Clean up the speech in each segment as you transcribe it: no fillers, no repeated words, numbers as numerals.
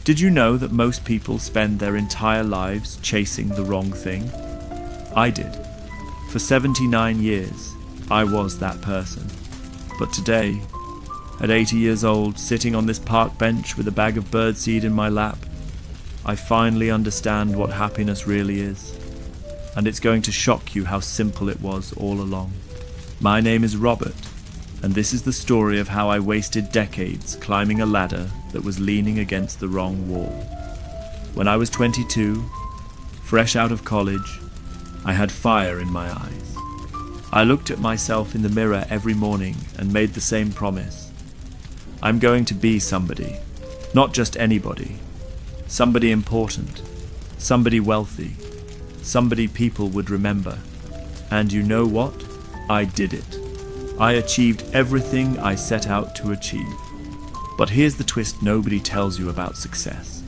Did you know that most people spend their entire lives chasing the wrong thing? I did. For 79 years, I was that person. But today, at 80 years old, sitting on this park bench with a bag of birdseed in my lap, I finally understand what happiness really is. And it's going to shock you how simple it was all along. My name is Robert, and this is the story of how I wasted decades climbing a ladder that was leaning against the wrong wall. When I was 22, fresh out of college, I had fire in my eyes. I looked at myself in the mirror every morning and made the same promise. I'm going to be somebody, not just anybody. Somebody important, somebody wealthy, somebody people would remember. And you know what? I did it. I achieved everything I set out to achieve. But here's the twist nobody tells you about success.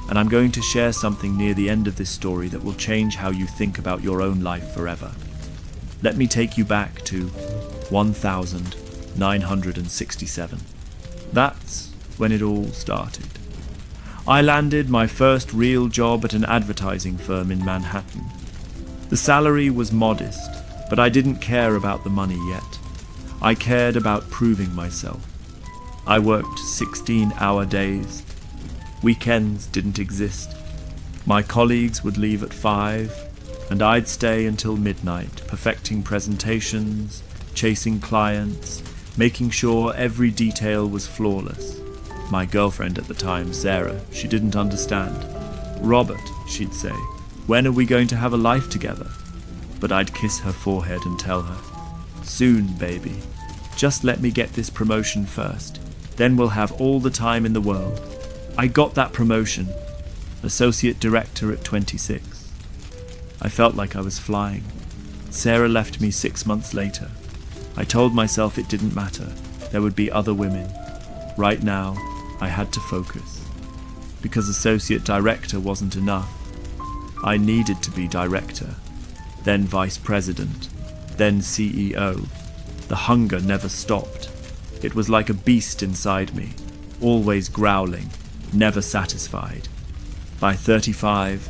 And I'm going to share something near the end of this story that will change how you think about your own life forever. Let me take you back to 1967. That's when it all started. I landed my first real job at an advertising firm in Manhattan. The salary was modest, but I didn't care about the money yet. I cared about proving myself. I worked 16-hour days. Weekends didn't exist. My colleagues would leave at 5, and I'd stay until midnight, perfecting presentations, chasing clients, making sure every detail was flawless. My girlfriend at the time, Sarah, she didn't understand. "Robert," she'd say, "when are we going to have a life together?" But I'd kiss her forehead and tell her, "Soon, baby. Just let me get this promotion first. Then we'll have all the time in the world." I got that promotion, associate director at 26. I felt like I was flying. Sarah left me 6 months later. I told myself it didn't matter. There would be other women. Right now, I had to focus. Because associate director wasn't enough. I needed to be director, then vice president, then CEO. The hunger never stopped. It was like a beast inside me, always growling, never satisfied. By 35,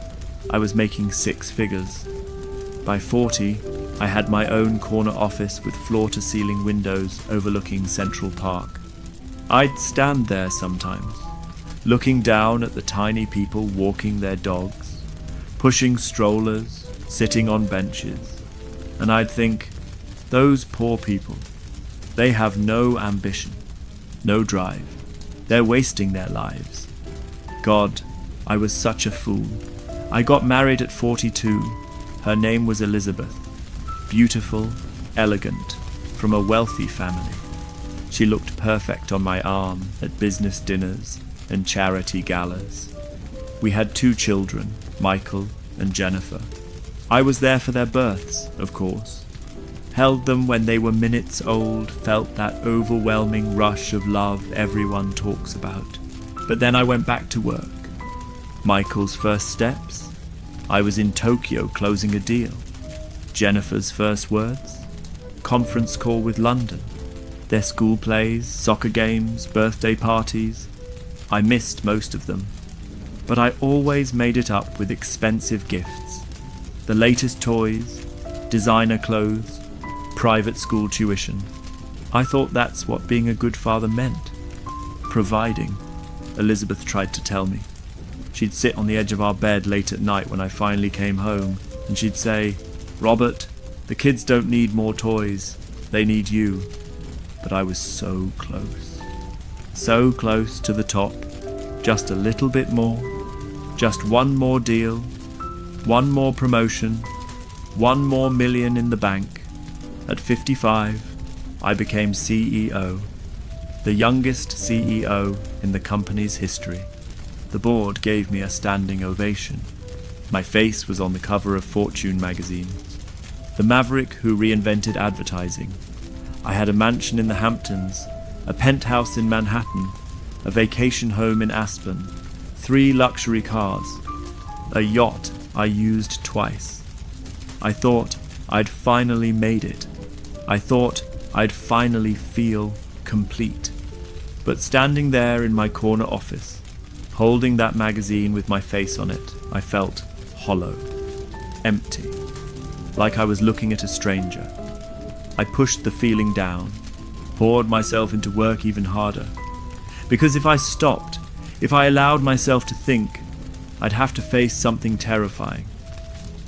I was making 6 figures. By 40, I had my own corner office with floor-to-ceiling windows overlooking Central Park. I'd stand there sometimes, looking down at the tiny people walking their dogs, pushing strollers, sitting on benches, and I'd think, those poor people, they have no ambition, no drive. They're wasting their lives. God, I was such a fool. I got married at 42. Her name was Elizabeth. Beautiful, elegant, from a wealthy family. She looked perfect on my arm at business dinners and charity galas. We had 2 children, Michael and Jennifer. I was there for their births, of course. Held them when they were minutes old, felt that overwhelming rush of love everyone talks about. But then I went back to work. Michael's first steps? I was in Tokyo closing a deal. Jennifer's first words? Conference call with London. Their school plays, soccer games, birthday parties. I missed most of them. But I always made it up with expensive gifts. The latest toys, designer clothes, private school tuition. I thought that's what being a good father meant. Providing, Elizabeth tried to tell me. She'd sit on the edge of our bed late at night when I finally came home, and she'd say, "Robert, the kids don't need more toys, they need you." But I was so close to the top, just a little bit more, just one more deal, one more promotion, 1 more million in the bank. At 55, I became CEO, the youngest CEO in the company's history. The board gave me a standing ovation. My face was on the cover of Fortune magazine. The maverick who reinvented advertising. I had a mansion in the Hamptons, a penthouse in Manhattan, a vacation home in Aspen, 3 luxury cars, a yacht I used twice. I thought I'd finally made it. I thought I'd finally feel complete. But standing there in my corner office, Holding that magazine with my face on it, I felt hollow, empty, like I was looking at a stranger. I pushed the feeling down, poured myself into work even harder. Because if I stopped, if I allowed myself to think, I'd have to face something terrifying.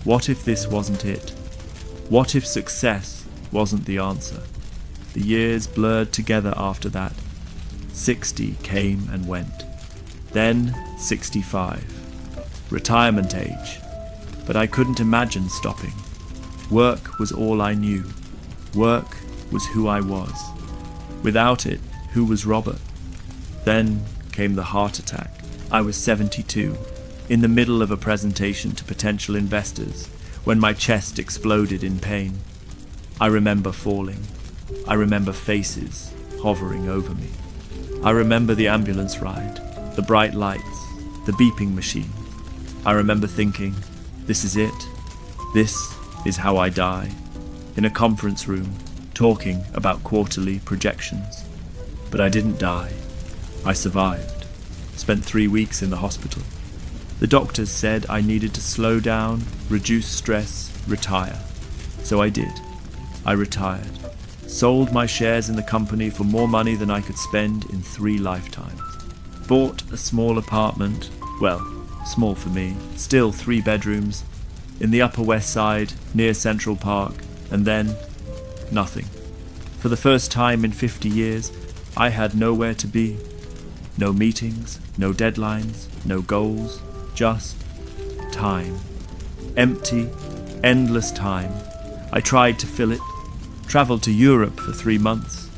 What if this wasn't it? What if success wasn't the answer? The years blurred together after that. 60 came and went. Then 65. Retirement age. But I couldn't imagine stopping. Work was all I knew. Work was who I was. Without it, who was Robert? Then came the heart attack. I was 72, in the middle of a presentation to potential investors, when my chest exploded in pain. I remember falling. I remember faces hovering over me. I remember the ambulance ride, the bright lights, the beeping machine. I remember thinking, this is it. This is how I die. In a conference room, talking about quarterly projections. But I didn't die. I survived. Spent 3 weeks in the hospital. The doctors said I needed to slow down, reduce stress, retire. So I did. I retired. Sold my shares in the company for more money than I could spend in 3 lifetimes. Bought a small apartment, well, small for me, still 3 bedrooms, in the Upper West Side, near Central Park, and then nothing. For the first time in 50 years, I had nowhere to be. No meetings, no deadlines, no goals, just time. Empty, endless time. I tried to fill it. Travelled to Europe for 3 months.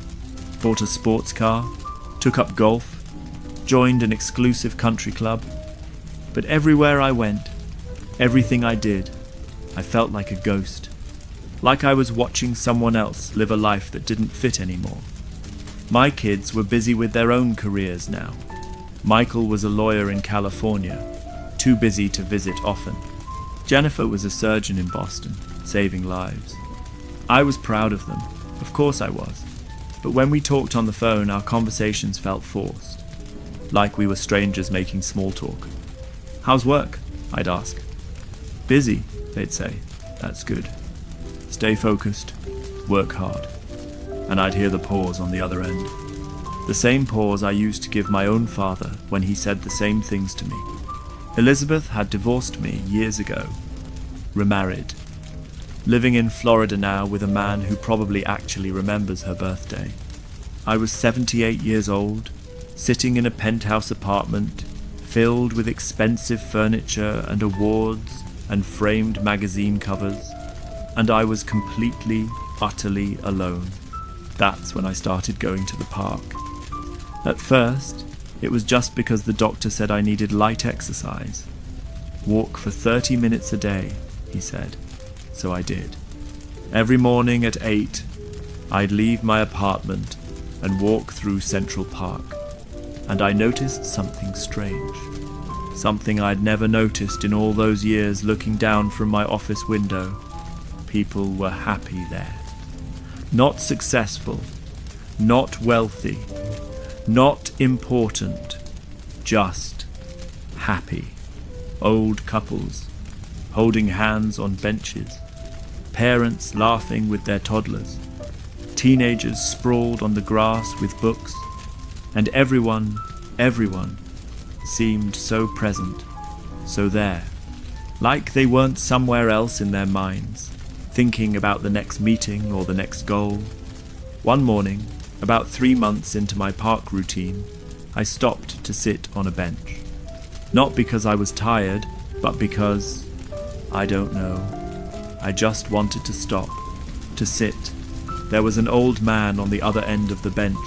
Bought a sports car. Took up golf. Joined an exclusive country club. But everywhere I went, everything I did, I felt like a ghost. Like I was watching someone else live a life that didn't fit anymore. My kids were busy with their own careers now. Michael was a lawyer in California, too busy to visit often. Jennifer was a surgeon in Boston, saving lives. I was proud of them, of course I was. But when we talked on the phone, our conversations felt forced, like we were strangers making small talk. How's work? I'd ask. Busy, they'd say. That's good. Stay focused, work hard. And I'd hear the pause on the other end. The same pause I used to give my own father when he said the same things to me. Elizabeth had divorced me years ago, remarried, living in Florida now with a man who probably actually remembers her birthday. I was 78 years old, sitting in a penthouse apartment, filled with expensive furniture and awards and framed magazine covers, and I was completely, utterly alone. That's when I started going to the park. At first, it was just because the doctor said I needed light exercise. Walk for 30 minutes a day, he said. So I did. Every morning at 8, I'd leave my apartment and walk through Central Park. And I noticed something strange. Something I'd never noticed in all those years looking down from my office window. People were happy there. Not successful, not wealthy, not important, just happy. Old couples, holding hands on benches, parents laughing with their toddlers, teenagers sprawled on the grass with books, and everyone seemed so present, so there, like they weren't somewhere else in their minds, thinking about the next meeting or the next goal. One morning, about 3 months into my park routine, I stopped to sit on a bench. Not because I was tired, but because, I don't know, I just wanted to stop, to sit. There was an old man on the other end of the bench,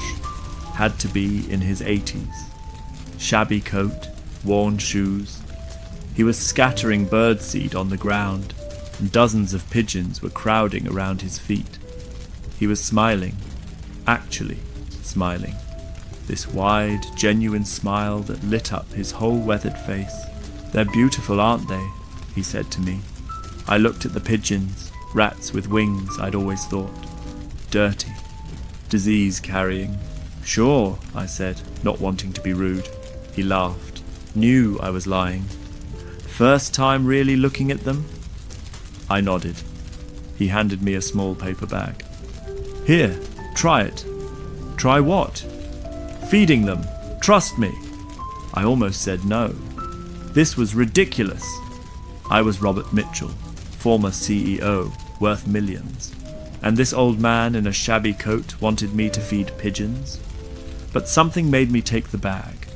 had to be in his 80s. Shabby coat, worn shoes. He was scattering birdseed on the ground, and dozens of pigeons were crowding around his feet. He was smiling, actually smiling. This wide, genuine smile that lit up his whole weathered face. "They're beautiful, aren't they?" he said to me. I looked at the pigeons, rats with wings, I'd always thought. Dirty. Disease carrying. "Sure," I said, not wanting to be rude. He laughed. Knew I was lying. First time really looking at them? I nodded. He handed me a small paper bag. Here, try it. Try what? Feeding them. Trust me. I almost said no. This was ridiculous. I was Robert Mitchell, former CEO, worth millions. And this old man in a shabby coat wanted me to feed pigeons? But something made me take the bag.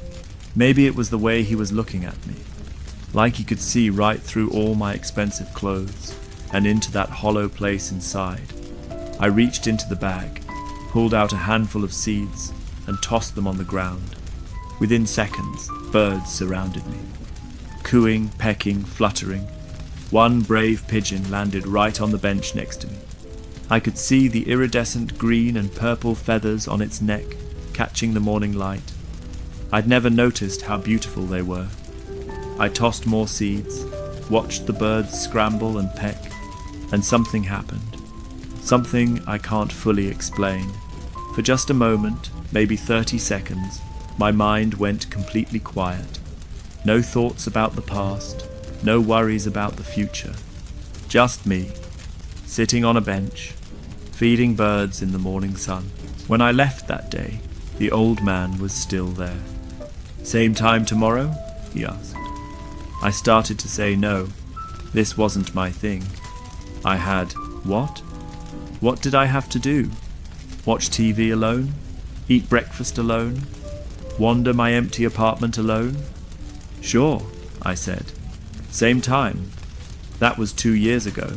Maybe it was the way he was looking at me, like he could see right through all my expensive clothes and into that hollow place inside. I reached into the bag, pulled out a handful of seeds, and tossed them on the ground. Within seconds, birds surrounded me, cooing, pecking, fluttering. One brave pigeon landed right on the bench next to me. I could see the iridescent green and purple feathers on its neck catching the morning light. I'd never noticed how beautiful they were. I tossed more seeds, watched the birds scramble and peck, and something happened. Something I can't fully explain. For just a moment, maybe 30 seconds, my mind went completely quiet. No thoughts about the past, no worries about the future. Just me, sitting on a bench, feeding birds in the morning sun. When I left that day, the old man was still there. Same time tomorrow? He asked. I started to say no. This wasn't my thing. I had what? What did I have to do? Watch TV alone? Eat breakfast alone? Wander my empty apartment alone? Sure, I said. Same time. That was 2 years ago.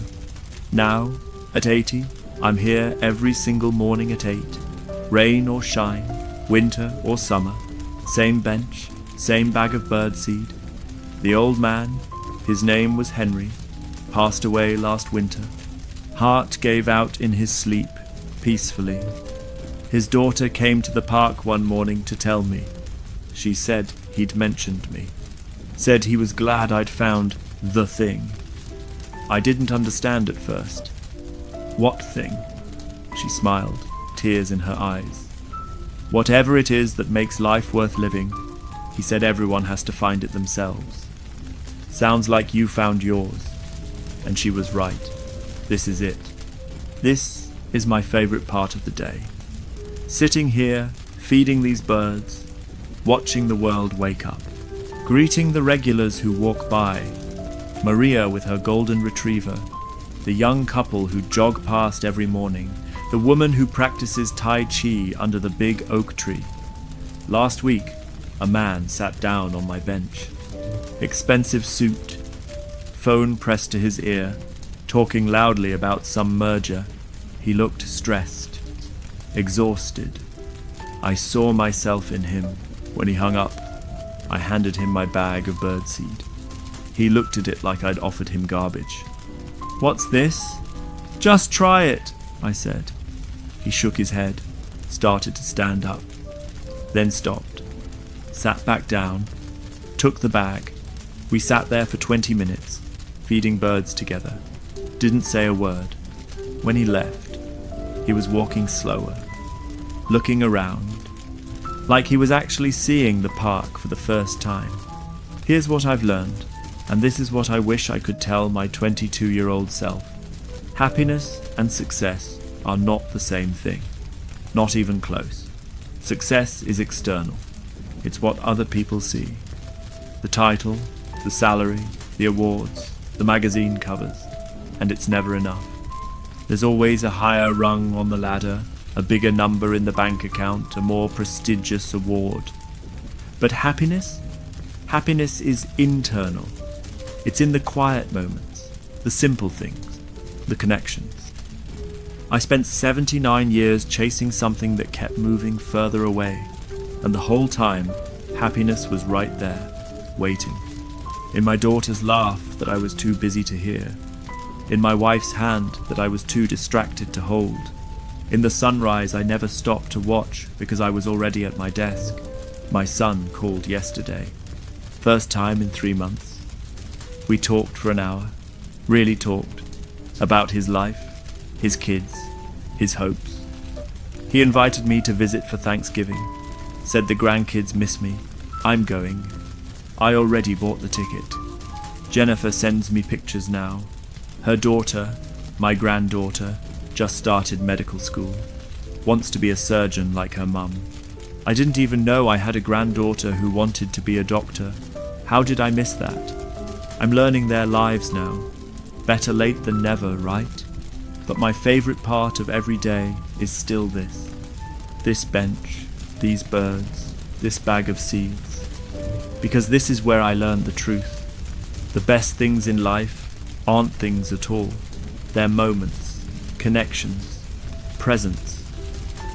Now, at 80, I'm here every single morning at 8. Rain or shine, winter or summer. Same bench, same bag of birdseed. The old man, his name was Henry, passed away last winter. Heart gave out in his sleep, peacefully. His daughter came to the park one morning to tell me. She said he'd mentioned me. Said he was glad I'd found the thing. I didn't understand at first. What thing? She smiled, tears in her eyes. Whatever it is that makes life worth living, he said everyone has to find it themselves. Sounds like you found yours. And she was right. This is it. This is my favorite part of the day. Sitting here, feeding these birds, watching the world wake up. Greeting the regulars who walk by. Maria with her golden retriever. The young couple who jog past every morning. The woman who practices Tai Chi under the big oak tree. Last week, a man sat down on my bench. Expensive suit, phone pressed to his ear, talking loudly about some merger. He looked stressed, exhausted. I saw myself in him. When he hung up, I handed him my bag of birdseed. He looked at it like I'd offered him garbage. What's this? Just try it, I said. He shook his head, started to stand up, then stopped, sat back down, took the bag. We sat there for 20 minutes, feeding birds together. Didn't say a word. When he left, he was walking slower, looking around, like he was actually seeing the park for the first time. Here's what I've learned, and this is what I wish I could tell my 22-year-old self. Happiness and success are not the same thing. Not even close. Success is external. It's what other people see. The title, the salary, the awards, the magazine covers. And it's never enough. There's always a higher rung on the ladder, a bigger number in the bank account, a more prestigious award. But happiness? Happiness is internal. It's in the quiet moments, the simple things, the connections. I spent 79 years chasing something that kept moving further away, and the whole time, happiness was right there, waiting. In my daughter's laugh that I was too busy to hear. In my wife's hand that I was too distracted to hold. In the sunrise I never stopped to watch because I was already at my desk. My son called yesterday. First time in 3 months. We talked for an hour, really talked, about his life, his kids, his hopes. He invited me to visit for Thanksgiving, said the grandkids miss me, I'm going. I already bought the ticket. Jennifer sends me pictures now. Her daughter, my granddaughter, just started medical school. Wants to be a surgeon like her mum. I didn't even know I had a granddaughter who wanted to be a doctor. How did I miss that? I'm learning their lives now. Better late than never, right? But my favorite part of every day is still this. This bench, these birds, this bag of seeds. Because this is where I learned the truth. The best things in life aren't things at all. They're moments, connections, presence.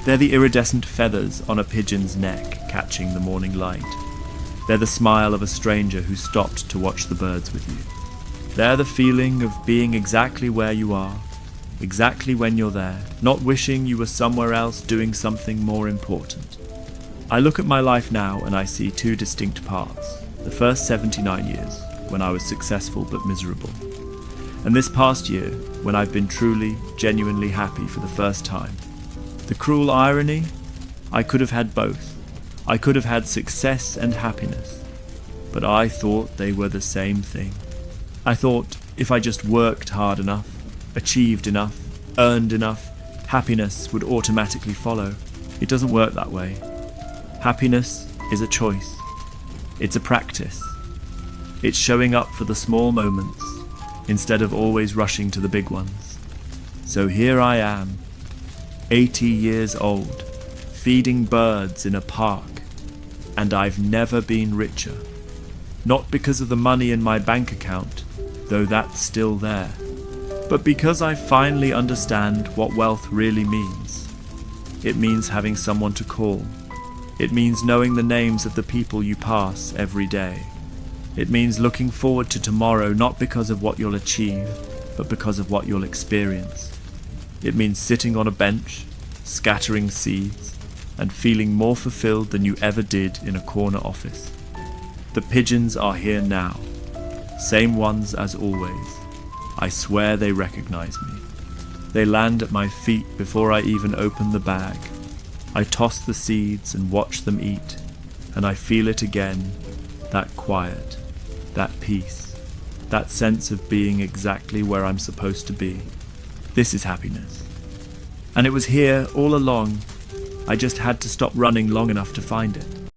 They're the iridescent feathers on a pigeon's neck catching the morning light. They're the smile of a stranger who stopped to watch the birds with you. They're the feeling of being exactly where you are, exactly when you're there, not wishing you were somewhere else doing something more important. I look at my life now and I see two distinct parts. The first 79 years, when I was successful but miserable. And this past year, when I've been truly, genuinely happy for the first time. The cruel irony? I could have had both. I could have had success and happiness. But I thought they were the same thing. I thought if I just worked hard enough, achieved enough, earned enough, happiness would automatically follow. It doesn't work that way. Happiness is a choice. It's a practice. It's showing up for the small moments instead of always rushing to the big ones. So here I am, 80 years old, feeding birds in a park, and I've never been richer. Not because of the money in my bank account, though that's still there, but because I finally understand what wealth really means. It means having someone to call. It means knowing the names of the people you pass every day. It means looking forward to tomorrow not because of what you'll achieve, but because of what you'll experience. It means sitting on a bench, scattering seeds, and feeling more fulfilled than you ever did in a corner office. The pigeons are here now. Same ones as always. I swear they recognize me. They land at my feet before I even open the bag. I toss the seeds and watch them eat, and I feel it again, that quiet, that peace, that sense of being exactly where I'm supposed to be. This is happiness. And it was here all along. I just had to stop running long enough to find it.